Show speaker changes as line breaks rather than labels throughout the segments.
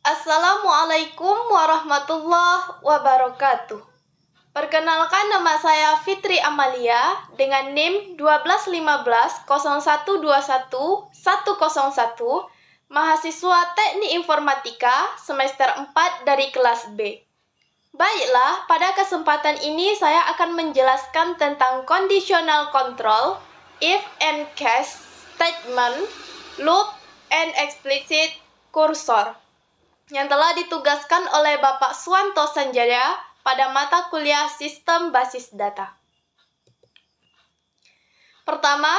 Assalamualaikum warahmatullahi wabarakatuh. Perkenalkan, nama saya Fitri Amalia dengan NIM 12150121 mahasiswa Teknik Informatika semester 4 dari kelas B. Baiklah, pada kesempatan ini saya akan menjelaskan tentang conditional control, if and case statement, loop, and explicit cursor yang telah ditugaskan oleh Bapak Suwanto Sanjaya pada mata kuliah Sistem Basis Data. Pertama,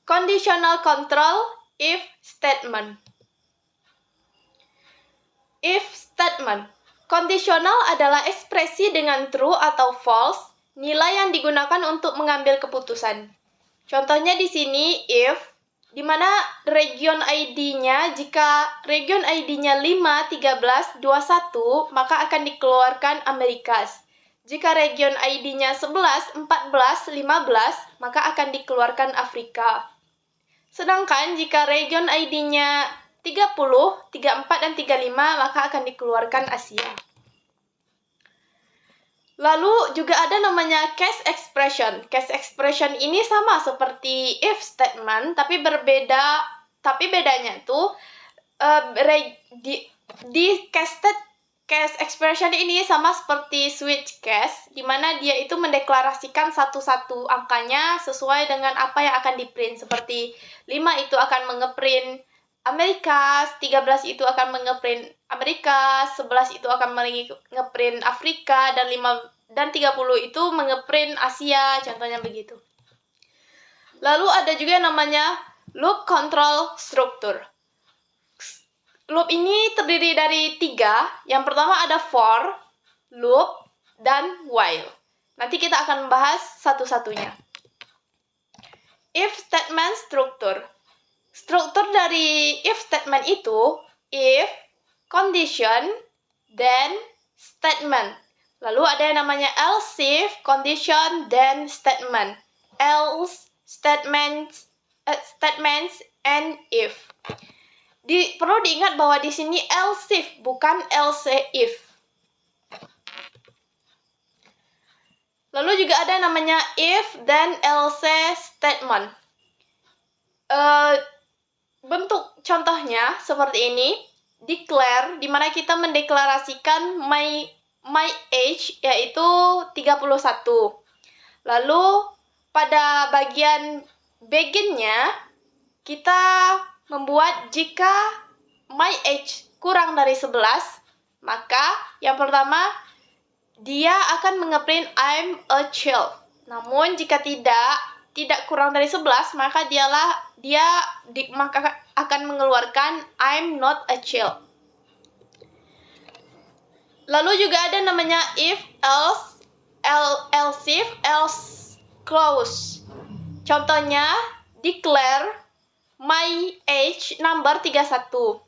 conditional control if statement. If statement. Kondisional adalah ekspresi dengan true atau false, nilai yang digunakan untuk mengambil keputusan. Contohnya di sini if, di mana region ID-nya, jika region ID-nya 5, 13, 21, maka akan dikeluarkan Amerikas. Jika region ID-nya 11, 14, 15, maka akan dikeluarkan Afrika. Sedangkan jika region ID-nya 30, 34, dan 35, maka akan dikeluarkan Asia. Lalu juga ada namanya case expression. Case expression ini sama seperti if statement, tapi bedanya tuh di case expression ini sama seperti switch case, di mana dia itu mendeklarasikan satu-satu angkanya sesuai dengan apa yang akan di-print. Seperti 5 itu akan mengeprint Amerika, 13 itu akan mengeprint Amerika, 11 itu akan mengeprint Afrika, dan 30 itu mengeprint Asia, contohnya begitu. Lalu ada juga yang namanya loop control structure. Loop ini terdiri dari 3. Yang pertama ada for, loop, dan while. Nanti kita akan membahas satu-satunya. If statement structure. Struktur dari if statement itu if, condition, then statement. Lalu ada yang namanya else if, condition, then statement. Else, statements, and if. Perlu diingat bahwa di sini else if, bukan else if. Lalu juga ada yang namanya if, then else statement. Bentuk contohnya seperti ini, declare, di mana kita mendeklarasikan my age, yaitu 31. Lalu pada bagian begin-nya, kita membuat jika my age kurang dari 11, maka yang pertama, dia akan mengeprint I'm a child. Namun jika tidak kurang dari 11, maka dia akan mengeluarkan I'm not a child. Lalu juga ada namanya if, else, else if, else clause. Contohnya, declare my age number 31.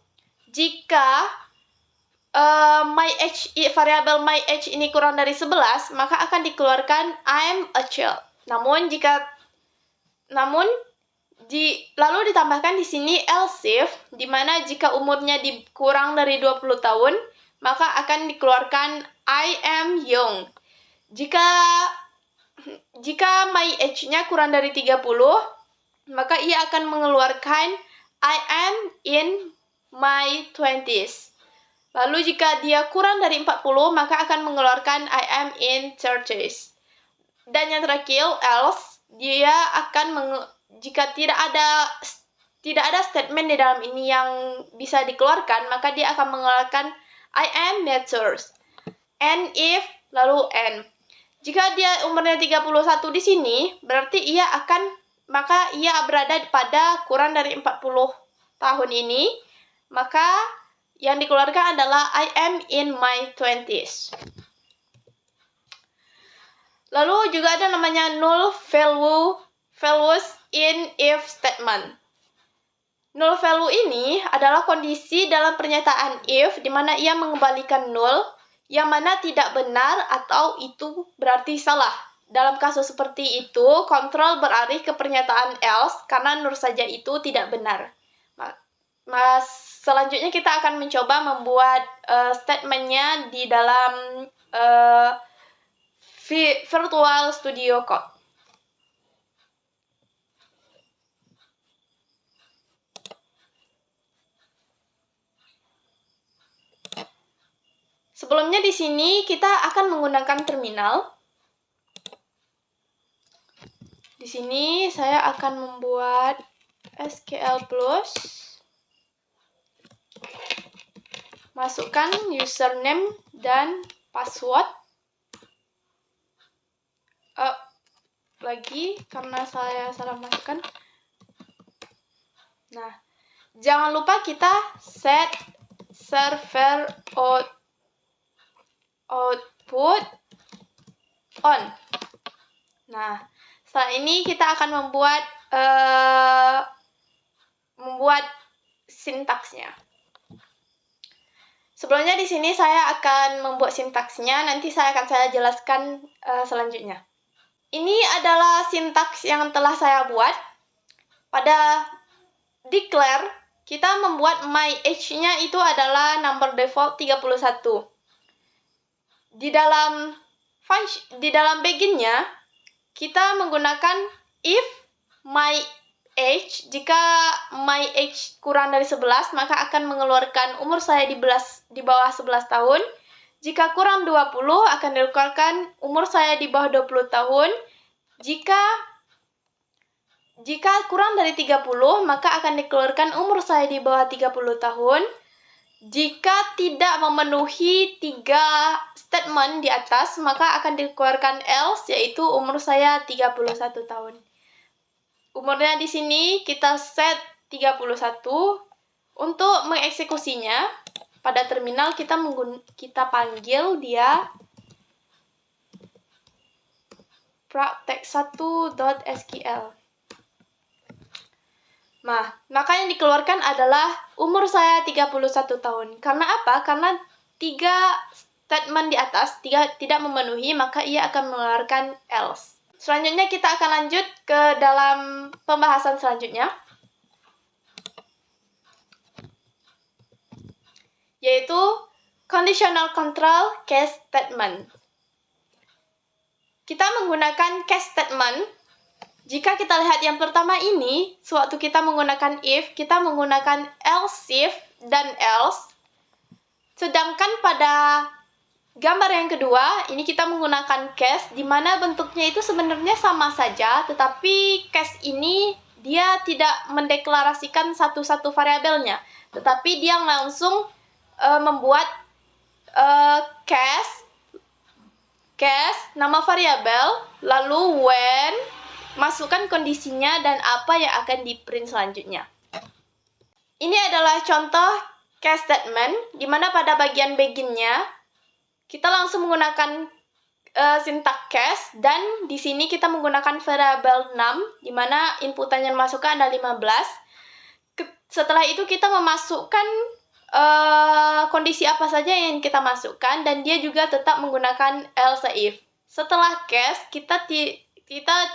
Jika variabel my age ini kurang dari 11, maka akan dikeluarkan I'm a child. Lalu ditambahkan di sini else if, di mana jika umurnya kurang dari 20 tahun, maka akan dikeluarkan I am young. Jika my age-nya kurang dari 30, maka ia akan mengeluarkan I am in my 20s. Lalu jika dia kurang dari 40, maka akan mengeluarkan I am in 30s. Dan yang terakhir, else, dia akan jika tidak ada statement di dalam ini yang bisa dikeluarkan, maka dia akan mengeluarkan I am matters. And if, lalu and. Jika dia umurnya 31 di sini, berarti maka ia berada pada kurang dari 40 tahun ini, maka yang dikeluarkan adalah I am in my 20s. Lalu juga ada namanya null values in if statement. Null value ini adalah kondisi dalam pernyataan if di mana ia mengembalikan null, yang mana tidak benar atau itu berarti salah. Dalam kasus seperti itu, kontrol beralih ke pernyataan else karena nur saja itu tidak benar. selanjutnya kita akan mencoba membuat statementnya di dalam Virtual Studio Code. Sebelumnya di sini kita akan menggunakan terminal. Di sini saya akan membuat SQL Plus. Masukkan username dan password. Lagi karena saya salah masukkan. Nah, jangan lupa kita set server output on. Nah, setelah ini kita akan membuat sintaksnya. Sebelumnya di sini saya akan membuat sintaksnya, nanti saya jelaskan selanjutnya. Ini adalah sintaks yang telah saya buat. Pada declare, kita membuat my age-nya itu adalah number default 31. Di dalam begin-nya, kita menggunakan if my age, jika my age kurang dari 11, maka akan mengeluarkan umur saya di bawah 11 tahun. Jika kurang 20, akan dikeluarkan umur saya di bawah 20 tahun. Jika kurang dari 30, maka akan dikeluarkan umur saya di bawah 30 tahun. Jika tidak memenuhi 3 statement di atas, maka akan dikeluarkan else, yaitu umur saya 31 tahun. Umurnya di sini kita set 31. Untuk mengeksekusinya, pada terminal kita panggil dia praktek1.sql. Nah, maka yang dikeluarkan adalah umur saya 31 tahun. Karena apa? Karena 3 statement di atas tidak memenuhi, maka ia akan mengeluarkan else. Selanjutnya kita akan lanjut ke dalam pembahasan selanjutnya, yaitu conditional control case statement. Kita menggunakan case statement. Jika kita lihat yang pertama ini, sewaktu kita menggunakan if, kita menggunakan else if dan else. Sedangkan pada gambar yang kedua, ini kita menggunakan case, di mana bentuknya itu sebenarnya sama saja, tetapi case ini dia tidak mendeklarasikan satu-satu variabelnya, tetapi dia langsung membuat case, nama variabel, lalu when, masukkan kondisinya dan apa yang akan di print selanjutnya. Ini adalah contoh case statement, di mana pada bagian begin-nya kita langsung menggunakan sintak case, dan di sini kita menggunakan variabel 6, di mana inputan yang masukkan ada 15. Setelah itu kita memasukkan kondisi apa saja yang kita masukkan, dan dia juga tetap menggunakan else if. Setelah case, kita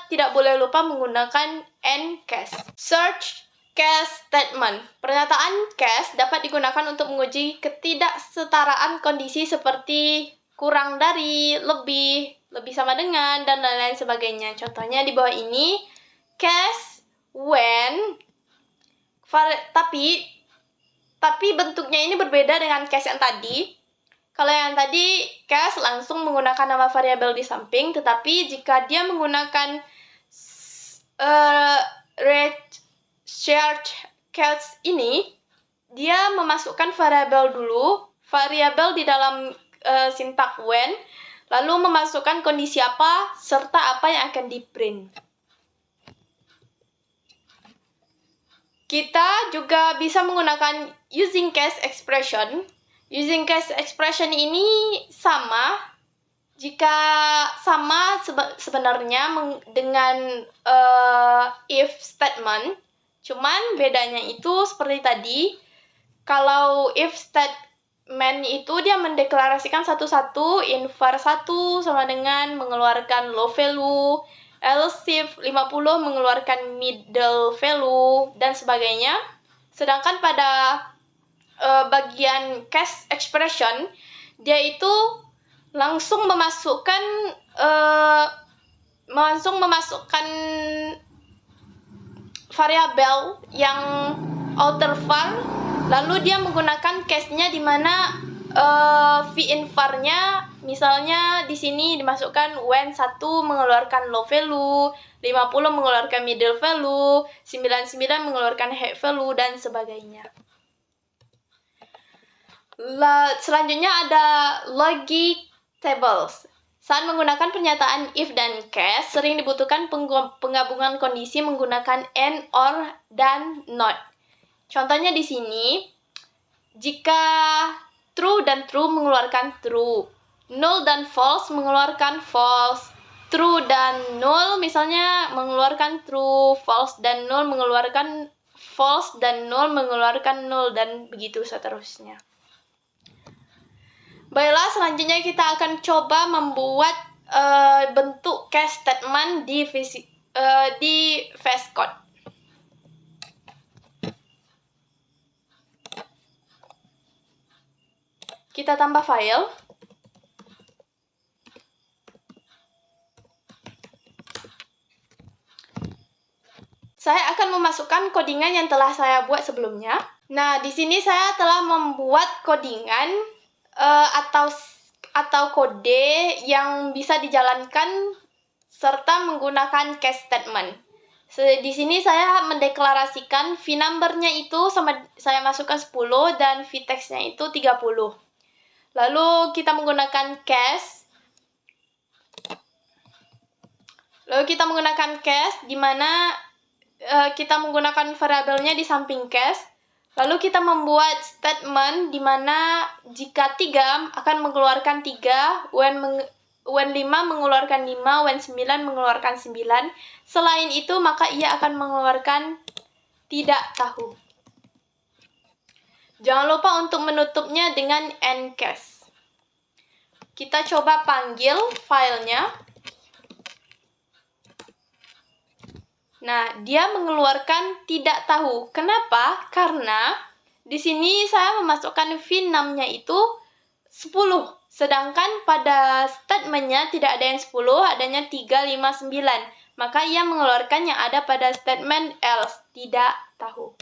tidak boleh lupa menggunakan end case. Search case statement. Pernyataan case dapat digunakan untuk menguji ketidaksetaraan kondisi seperti kurang dari, lebih sama dengan, dan lain-lain sebagainya. Contohnya di bawah ini, case when, tapi bentuknya ini berbeda dengan case yang tadi. Kalau yang tadi, case langsung menggunakan nama variabel di samping, tetapi jika dia menggunakan shared case ini, dia memasukkan variabel dulu, variabel di dalam sintak when, lalu memasukkan kondisi apa, serta apa yang akan di print. Kita juga bisa menggunakan using case expression. Using case expression ini sama, jika sama sebenarnya dengan if statement, cuman bedanya itu seperti tadi, kalau if statement itu dia mendeklarasikan satu-satu, invar 1 sama dengan mengeluarkan low value, else if 50 mengeluarkan middle value, dan sebagainya. Sedangkan pada bagian case expression, dia itu langsung memasukkan variabel yang outer var, lalu dia menggunakan case-nya di mana v-in var-nya misalnya di sini dimasukkan when 1 mengeluarkan low value, 50 mengeluarkan middle value, 99 mengeluarkan high value, dan sebagainya. Selanjutnya ada logic tables. Saat menggunakan pernyataan if dan case, sering dibutuhkan penggabungan kondisi menggunakan and, or, dan not. Contohnya di sini, jika true dan true mengeluarkan true, null dan false mengeluarkan false, true dan null misalnya mengeluarkan true, false dan null mengeluarkan false, dan null mengeluarkan null, dan begitu seterusnya. Baiklah, selanjutnya kita akan coba membuat bentuk case statement di VS Code. Kita tambah file. Saya akan memasukkan codingan yang telah saya buat sebelumnya. Nah, di sini saya telah membuat codingan atau kode yang bisa dijalankan serta menggunakan case statement. Di sini saya mendeklarasikan v-number-nya itu saya masukkan 10 dan v-text-nya itu 30. Lalu kita menggunakan case. Di mana kita menggunakan variabelnya di samping case. Lalu kita membuat statement di mana jika 3 akan mengeluarkan 3, when 5 mengeluarkan 5, when 9 mengeluarkan 9. Selain itu, maka ia akan mengeluarkan tidak tahu. Jangan lupa untuk menutupnya dengan end case. Kita coba panggil filenya. Nah, dia mengeluarkan tidak tahu. Kenapa? Karena di sini saya memasukkan v-num-nya itu 10. Sedangkan pada statementnya tidak ada yang 10, adanya 3, 5, 9. Maka ia mengeluarkan yang ada pada statement else, tidak tahu.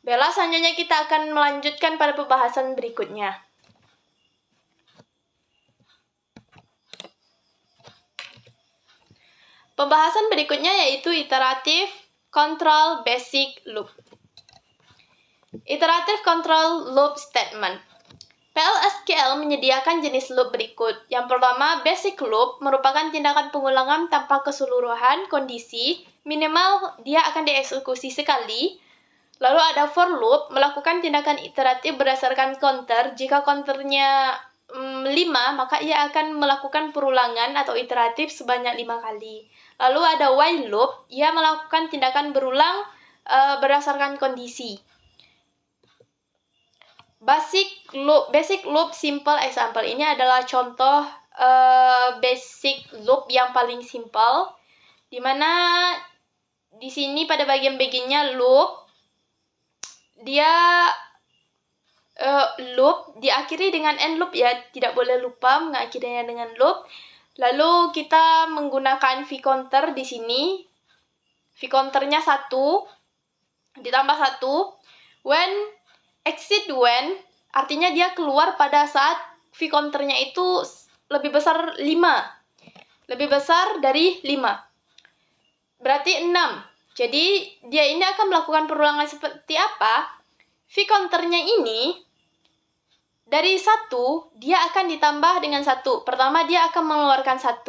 Baiklah, selanjutnya kita akan melanjutkan pada pembahasan berikutnya. Pembahasan berikutnya yaitu iterative control basic loop. Iterative control loop statement. PL/SQL menyediakan jenis loop berikut. Yang pertama, basic loop merupakan tindakan pengulangan tanpa keseluruhan kondisi, minimal dia akan dieksekusi sekali. Lalu ada for loop, melakukan tindakan iteratif berdasarkan counter. Jika counternya 5, maka ia akan melakukan perulangan atau iteratif sebanyak 5 kali. Lalu ada while loop, ia melakukan tindakan berulang berdasarkan kondisi. Basic loop simple example. Ini adalah contoh basic loop yang paling simple, di mana di sini pada bagian beginnya loop, dia loop diakhiri dengan end loop ya, tidak boleh lupa mengakhirinya dengan loop. Lalu kita menggunakan v-counter di sini. V-counternya 1 ditambah 1. When exceed when artinya dia keluar pada saat v-counternya itu lebih besar 5. Lebih besar dari 5. Berarti 6. Jadi dia ini akan melakukan perulangan seperti apa? V-counternya ini dari 1, dia akan ditambah dengan 1. Pertama, dia akan mengeluarkan 1.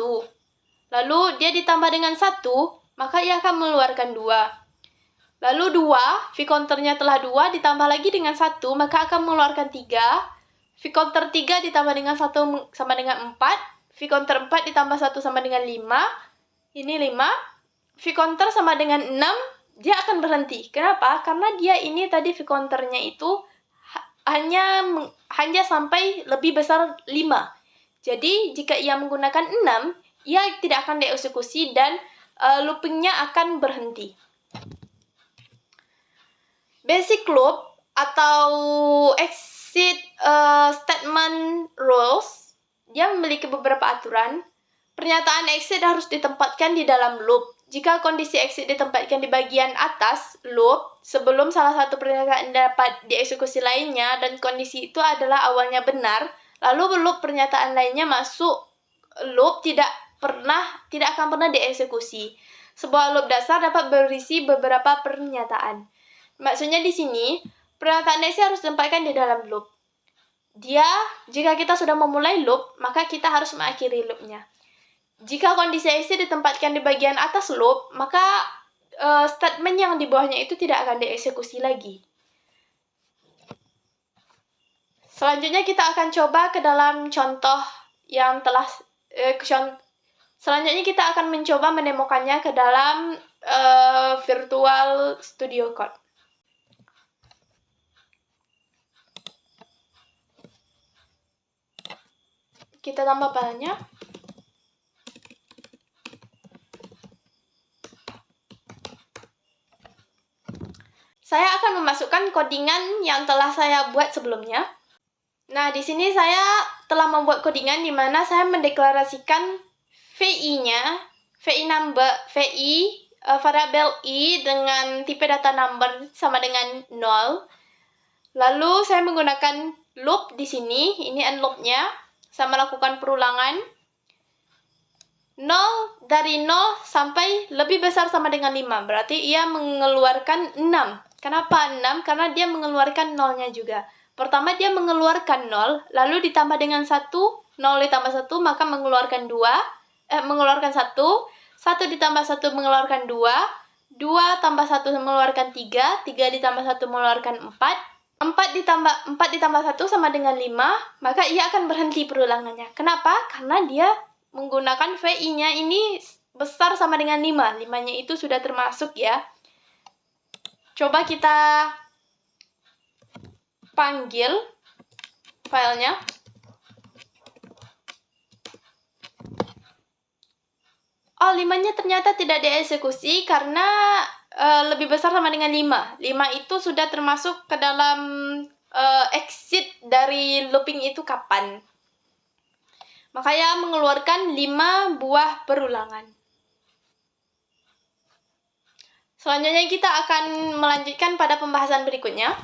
Lalu, dia ditambah dengan 1, maka ia akan mengeluarkan 2. Lalu 2, V-counternya telah 2, ditambah lagi dengan 1, maka akan mengeluarkan 3. V-counter 3 ditambah dengan 1 sama dengan 4. V-counter 4 ditambah 1 sama dengan 5. Ini 5. V-counter sama dengan 6, dia akan berhenti. Kenapa? Karena dia ini tadi V-counternya itu hanya sampai lebih besar 5. Jadi, jika ia menggunakan 6, ia tidak akan dieksekusi dan loopingnya akan berhenti. Basic loop atau exit statement rules, dia memiliki beberapa aturan. Pernyataan exit harus ditempatkan di dalam loop. Jika kondisi exit ditempatkan di bagian atas loop, sebelum salah satu pernyataan dapat dieksekusi lainnya, dan kondisi itu adalah awalnya benar, lalu loop pernyataan lainnya masuk loop tidak akan pernah dieksekusi. Sebuah loop dasar dapat berisi beberapa pernyataan. Maksudnya di sini, pernyataan exit harus ditempatkan di dalam loop. Jika kita sudah memulai loop, maka kita harus mengakhiri loopnya. Jika kondisi exit ditempatkan di bagian atas loop, maka statement yang di bawahnya itu tidak akan dieksekusi lagi. Selanjutnya kita akan coba ke dalam contoh yang telah selanjutnya kita akan mencoba menemukannya ke dalam Virtual Studio Code. Kita tambah filenya. Saya akan memasukkan codingan yang telah saya buat sebelumnya. Nah, di sini saya telah membuat codingan di mana saya mendeklarasikan VI-nya, variabel I dengan tipe data number sama dengan 0. Lalu saya menggunakan loop di sini, ini end loop-nya. Saya melakukan perulangan 0 dari 0 sampai lebih besar sama dengan 5. Berarti ia mengeluarkan 6. Kenapa 6? Karena dia mengeluarkan 0-nya juga. Pertama dia mengeluarkan 0, lalu ditambah dengan 1, 0 ditambah 1 maka mengeluarkan 1, 1 ditambah 1 mengeluarkan 2, 2 tambah 1 mengeluarkan 3, 3 ditambah 1 mengeluarkan 4, 4 ditambah 1 sama dengan 5, maka ia akan berhenti perulangannya. Kenapa? Karena dia menggunakan VI-nya ini besar sama dengan 5. 5-nya itu sudah termasuk ya. Coba kita panggil filenya. Oh, 5-nya ternyata tidak dieksekusi karena lebih besar sama dengan 5. 5 itu sudah termasuk ke dalam exit dari looping itu kapan. Makanya mengeluarkan 5 buah perulangan. Selanjutnya kita akan melanjutkan pada pembahasan berikutnya.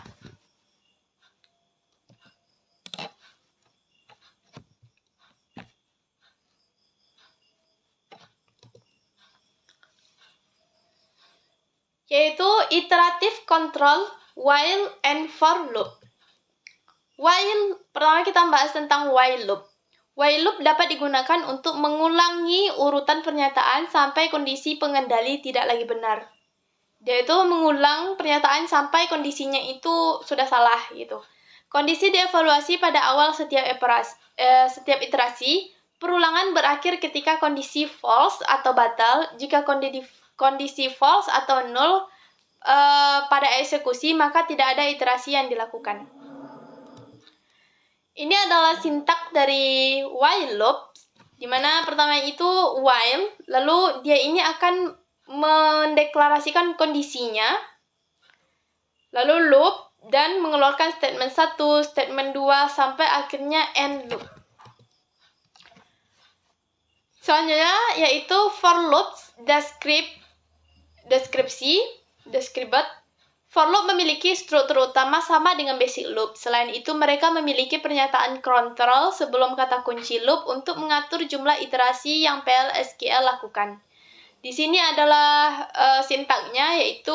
Yaitu iterative control while and for loop. While, pertama kita bahas tentang while loop. While loop dapat digunakan untuk mengulangi urutan pernyataan sampai kondisi pengendali tidak lagi benar. Dia itu mengulang pernyataan sampai kondisinya itu sudah salah gitu. Kondisi dievaluasi pada awal setiap iterasi. Perulangan berakhir ketika kondisi false atau batal. Jika kondisi false atau null pada eksekusi, maka tidak ada iterasi yang dilakukan. Ini adalah sintak dari while loop, di mana pertama itu while, lalu dia ini akan mendeklarasikan kondisinya, lalu loop, dan mengeluarkan statement 1, statement 2, sampai akhirnya end loop. Selanjutnya yaitu for loops deskripsi. For loop memiliki struktur utama sama dengan basic loop. Selain itu, mereka memiliki pernyataan kontrol sebelum kata kunci loop untuk mengatur jumlah iterasi yang PLSQL lakukan. Di sini adalah sintaknya, yaitu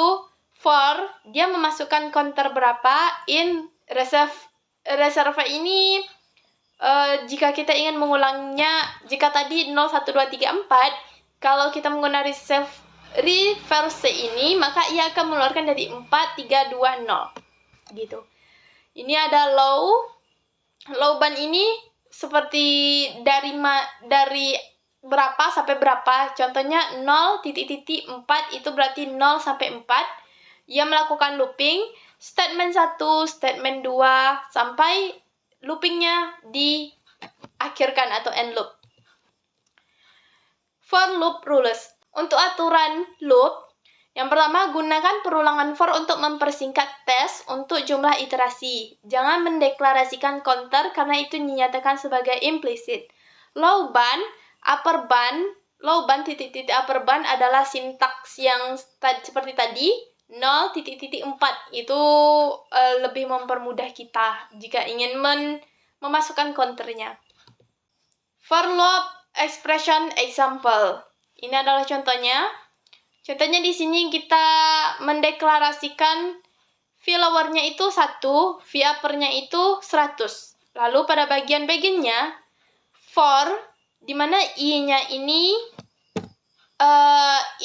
for, dia memasukkan counter berapa, in reserve ini jika kita ingin mengulangnya, jika tadi 0, 1, 2, 3, 4, kalau kita menggunakan reverse ini, maka ia akan mengeluarkan dari 4, 3, 2, 0 gitu. Ini ada low band ini seperti dari berapa sampai berapa. Contohnya 0, 4 itu berarti 0 sampai 4. Ia melakukan looping statement 1, statement 2 sampai loopingnya diakhirkan atau end loop. For loop rules. Untuk aturan loop, Yang pertama, gunakan perulangan for untuk mempersingkat tes untuk jumlah iterasi. Jangan mendeklarasikan counter karena itu dinyatakan sebagai implicit. Low band, upper band, low band titik-titik upper band adalah sintaks yang seperti tadi, 0.4. Itu lebih mempermudah kita jika ingin memasukkan counternya. For loop expression example. Ini adalah contohnya. Contohnya di sini kita mendeklarasikan V lower-nya itu 1, V upper-nya itu 100. Lalu pada bagian-bagiannya, for, di mana I-nya ini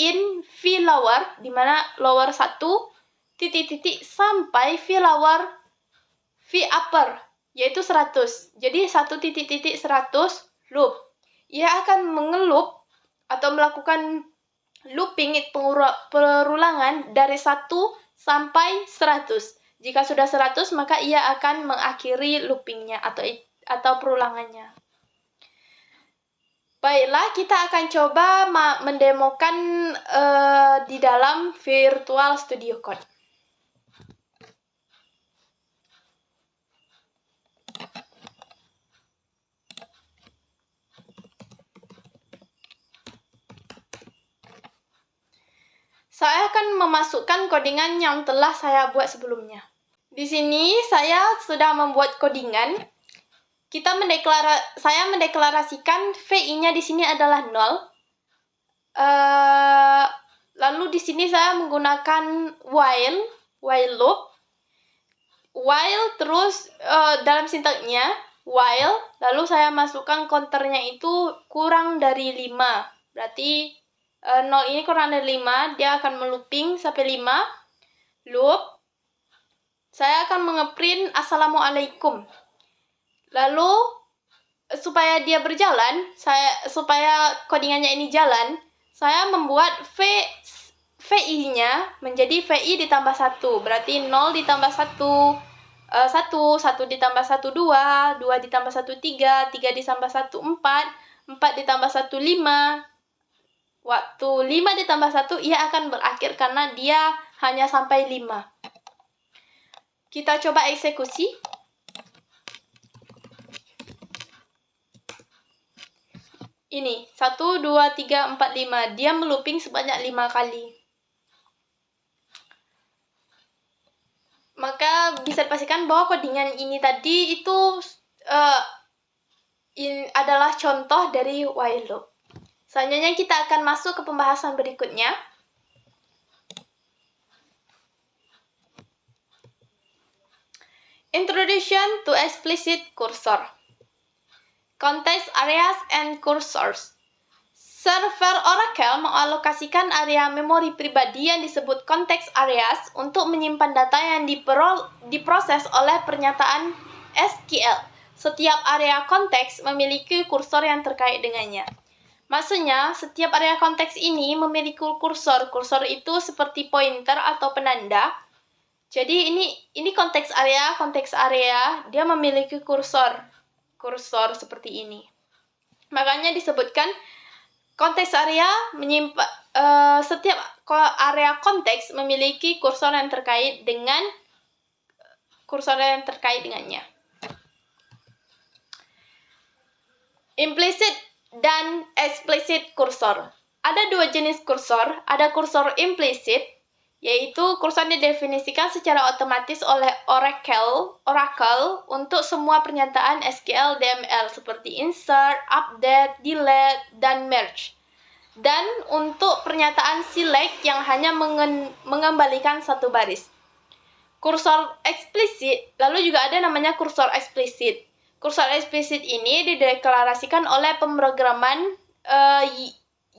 in V lower, di mana lower 1, titik-titik sampai V lower, V upper, yaitu 100. Jadi 1 titik-titik 100 loop. Ia akan mengelup atau melakukan looping perulangan dari 1 sampai 100. Jika sudah 100, maka ia akan mengakhiri loopingnya atau perulangannya. Baiklah, kita akan coba mendemokan di dalam Virtual Studio Code. Saya akan memasukkan codingan yang telah saya buat sebelumnya. Di sini saya sudah membuat codingan. Saya mendeklarasikan VI-nya di sini adalah 0. Lalu di sini saya menggunakan while loop. While terus dalam sintaknya while, lalu saya masukkan counternya itu kurang dari 5. Berarti 0 ini kurang dari 5, dia akan melooping sampai 5. Loop. Saya akan mengeprint Assalamualaikum. Lalu, supaya dia berjalan, supaya codingannya ini jalan, saya membuat VI-nya menjadi VI ditambah 1. Berarti 0 ditambah 1, 1 ditambah 1, 2 ditambah 1, 3 ditambah 1, 4 ditambah 1, 5. Waktu 5 ditambah 1, ia akan berakhir karena dia hanya sampai 5. Kita coba eksekusi. Ini, 1, 2, 3, 4, 5. Dia melooping sebanyak 5 kali. Maka bisa dipastikan bahwa codingan ini tadi itu adalah contoh dari while loop. Selanjutnya kita akan masuk ke pembahasan berikutnya. Introduction to Explicit Cursor. Context Areas and Cursors. Server Oracle mengalokasikan area memori pribadi yang disebut Context Areas untuk menyimpan data yang diproses oleh pernyataan SQL. Setiap area konteks memiliki kursor yang terkait dengannya. Maksudnya, setiap area konteks ini memiliki kursor. Kursor itu seperti pointer atau penanda. Jadi ini konteks area, dia memiliki kursor seperti ini. Makanya disebutkan konteks area setiap area konteks memiliki kursor yang terkait dengannya. Implicit dan explicit cursor. Ada 2 jenis kursor. Ada kursor implicit, yaitu kursor didefinisikan secara otomatis oleh Oracle untuk semua pernyataan SQL DML seperti insert, update, delete, dan merge. Dan untuk pernyataan select yang hanya mengembalikan satu baris. Kursor eksplisit, lalu juga ada namanya kursor eksplisit. Kursor eksplisit ini dideklarasikan oleh pemrograman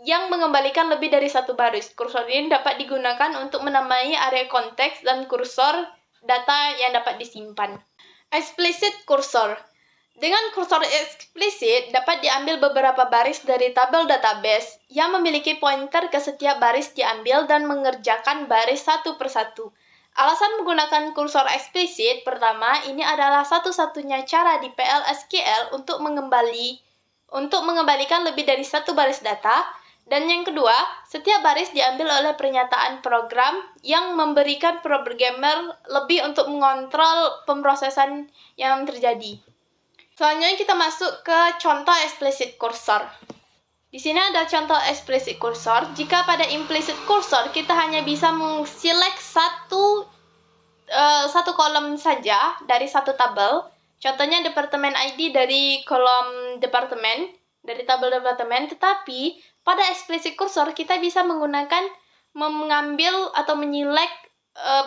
yang mengembalikan lebih dari satu baris. Kursor ini dapat digunakan untuk menamai area konteks dan kursor data yang dapat disimpan. Explicit cursor. Dengan kursor eksplisit dapat diambil beberapa baris dari tabel database yang memiliki pointer ke setiap baris diambil dan mengerjakan baris satu persatu. Alasan menggunakan kursor eksplisit, pertama, ini adalah satu-satunya cara di PL SQL untuk mengembalikan lebih dari satu baris data, Dan yang kedua, setiap baris diambil oleh pernyataan program yang memberikan programmer lebih untuk mengontrol pemrosesan yang terjadi. Selanjutnya kita masuk ke contoh explicit cursor. Di sini ada contoh explicit cursor. Jika pada implicit cursor kita hanya bisa mengselect satu kolom saja dari satu tabel. Contohnya departemen ID dari kolom departemen, dari tabel departemen. Tetapi pada explicit cursor kita bisa mengambil atau menyelect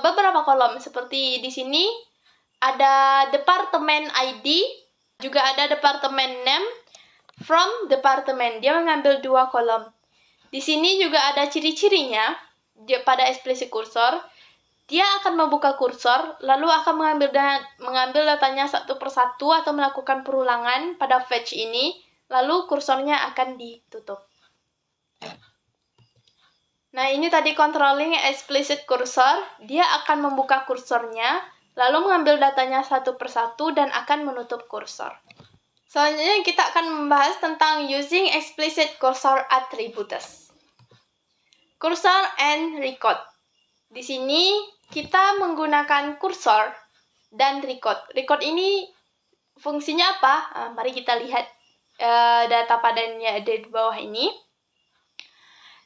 beberapa kolom. Seperti di sini ada departemen ID, juga ada departemen name, from departemen. Dia mengambil 2 kolom. Di sini juga ada ciri-cirinya pada explicit cursor. Dia akan membuka kursor, lalu akan mengambil datanya satu persatu atau melakukan perulangan pada fetch ini, lalu kursornya akan ditutup. Nah, ini tadi controlling explicit cursor. Dia akan membuka kursornya, lalu mengambil datanya satu persatu dan akan menutup kursor. Selanjutnya kita akan membahas tentang using explicit cursor attributes. Cursor and record. Di sini kita menggunakan kursor dan record. Record ini fungsinya apa? Mari kita lihat data padannya ada di bawah ini.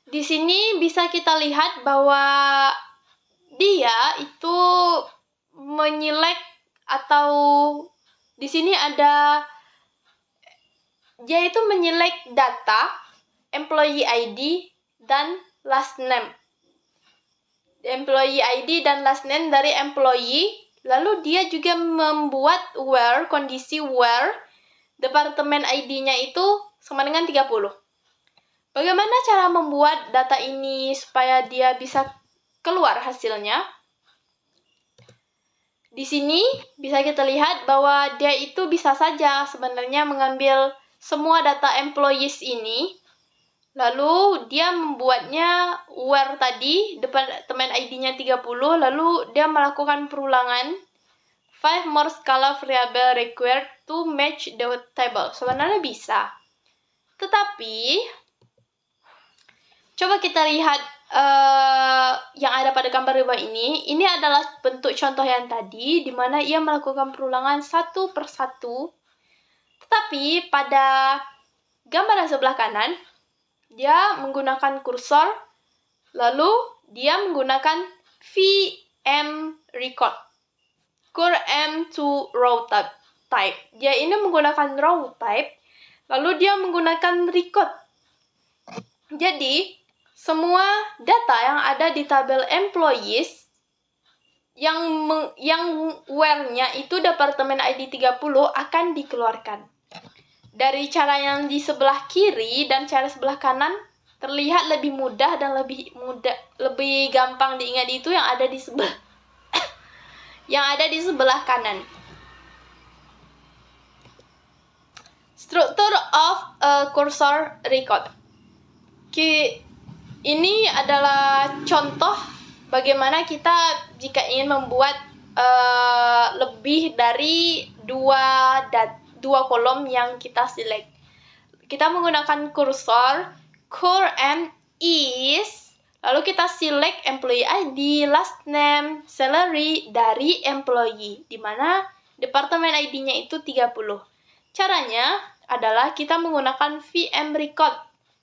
Di sini bisa kita lihat bahwa dia itu menyelect atau di sini ada dia itu menyelect data, employee ID, dan last name. Employee ID dan last name dari employee, lalu dia juga membuat kondisi where departemen ID-nya itu sama dengan 30. Bagaimana cara membuat data ini supaya dia bisa keluar hasilnya? Di sini bisa kita lihat bahwa dia itu bisa saja sebenarnya mengambil semua data employees ini, lalu dia membuatnya where tadi, departemen ID-nya 30, lalu dia melakukan perulangan 5 more scala variable required to match the table. Sebenarnya bisa. Tetapi, coba kita lihat yang ada pada gambar di bawah ini. Ini adalah bentuk contoh yang tadi, di mana ia melakukan perulangan satu persatu. Tetapi pada gambar yang sebelah kanan, dia menggunakan kursor, lalu dia menggunakan VM record. QRM to row type. Dia ini menggunakan row type, lalu dia menggunakan record. Jadi, semua data yang ada di tabel employees yang where-nya itu departemen ID 30 akan dikeluarkan. Dari cara yang di sebelah kiri dan cara sebelah kanan terlihat lebih mudah dan lebih gampang diingat itu yang ada di sebelah kanan. Structure of a cursor record. Ini adalah contoh bagaimana kita jika ingin membuat lebih dari dua kolom yang kita select. Kita menggunakan kursor, QRM is, lalu kita select employee ID, last name, salary dari employee, di mana departemen ID-nya itu 30. Caranya adalah kita menggunakan VM record.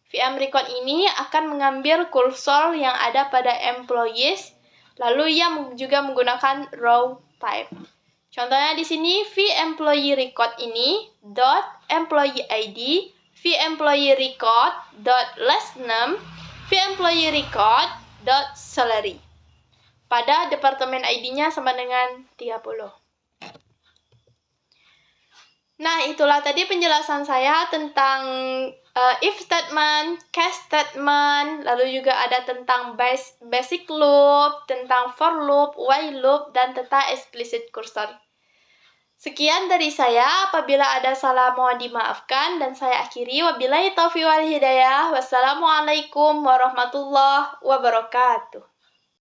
VM record ini akan mengambil kursor yang ada pada employees, lalu ia juga menggunakan row type. Contohnya di sini vEmployee record ini dot employee ID, vEmployee record dot last name, vEmployee record dot salary. Pada departemen ID-nya sama dengan 30. Nah, itulah tadi penjelasan saya tentang if statement, case statement, lalu juga ada tentang basic loop, tentang for loop, while loop, dan tentang explicit cursor. Sekian dari saya, apabila ada salah mohon dimaafkan, dan saya akhiri, wabillahi taufiq wal hidayah, wassalamualaikum warahmatullahi wabarakatuh.